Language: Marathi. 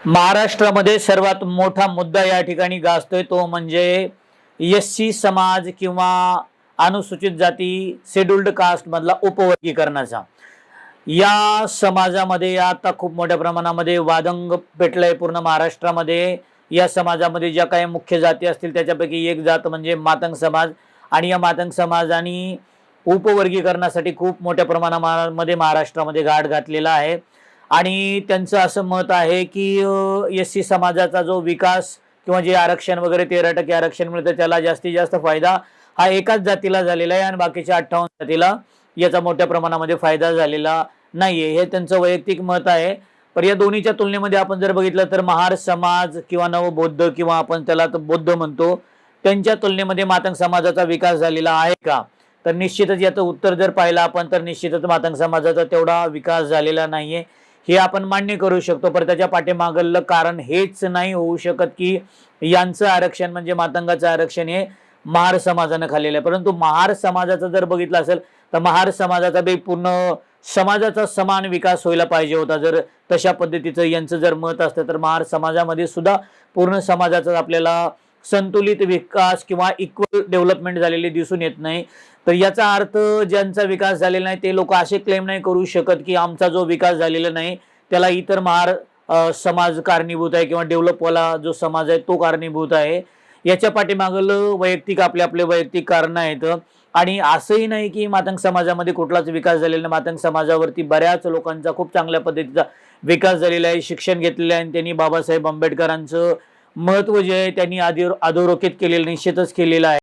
महाराष्ट्रामध्ये सर्वात मोठा मुद्दा या ठिकाणी गाजतोय तो म्हणजे एससी समाज किंवा अनुसूचित जाती शेड्यूल्ड कास्ट मधला उपवर्गीकरणाचा। या समाजामध्ये आता खूप मोठ्या प्रमाणामध्ये वादंग पेटलंय पूर्ण महाराष्ट्रामध्ये। या समाजामध्ये ज्या काही मुख्य जाती असतील त्याच्यापैकी एक जात म्हणजे मातंग समाज, आणि या मातंग समाजाने उपवर्गीकरणासाठी खूप मोठ्या प्रमाणामध्ये महाराष्ट्रामध्ये घाट घातलेला आहे। आणि त्यांचं असं मत आहे की एससी समाजाचा जो विकास किंवा जे आरक्षण वगैरे 13% आरक्षण मिळतं त्याला जास्तीत जास्त फायदा हा एकाच जातीला झालेला आहे आणि बाकीच्या 58 जातीला याचा मोठ्या प्रमाणामध्ये फायदा झालेला नाहीये, हे त्यांचं वैयक्तिक मत आहे। पण या दोन्हीच्या तुलनेमध्ये आपण जर बघितलं तर महार समाज किंवा नवबौद्ध किंवा आपण त्याला बौद्ध म्हणतो त्यांच्या तुलनेमध्ये मातंग समाजाचा विकास झालेला आहे का, तर निश्चितच याचं उत्तर जर पाहिलं आपण तर निश्चितच मातंग समाजाचा तेवढा विकास झालेला नाहीये हे आपण मान्य करू शकतो। पण त्याच्या पाठीमागलं कारण हेच नाही होऊ शकत की यांचं आरक्षण म्हणजे मातंगाचं आरक्षण हे महार समाजानं खाल्लेलं आहे। परंतु महार समाजाचं जर बघितलं असेल तर महार समाजाचा बी पूर्ण समाजाचा समान विकास व्हायला पाहिजे होता। जर तशा पद्धतीचं यांचं जर मत असतं तर महार समाजामध्ये सुद्धा पूर्ण समाजाचा आपल्याला संतुलित विकास किंवा इक्वल डेव्हलपमेंट झालेली दिसून येत नाही। तर याचा अर्थ ज्यांचा विकास झालेला नाही ते लोक असे क्लेम नाही करू शकत की आमचा जो विकास झालेला नाही त्याला इतर महार समाज कारणीभूत आहे किंवा डेव्हलप वाला जो समाज आहे तो कारणीभूत आहे। याच्या पाठीमागलं वैयक्तिक आपले वैयक्तिक कारण आहेत। आणि असंही नाही की मातंग समाजामध्ये कुठलाच विकास झालेला नाही, मातंग समाजावरती बऱ्याच लोकांचा खूप चांगल्या पद्धतीचा विकास झालेला आहे, शिक्षण घेतलेलं आहे आणि त्यांनी बाबासाहेब आंबेडकरांचं महत्व जे आहे त्यांनी अधोरेखित केलेलं निश्चितच केलेलं आहे।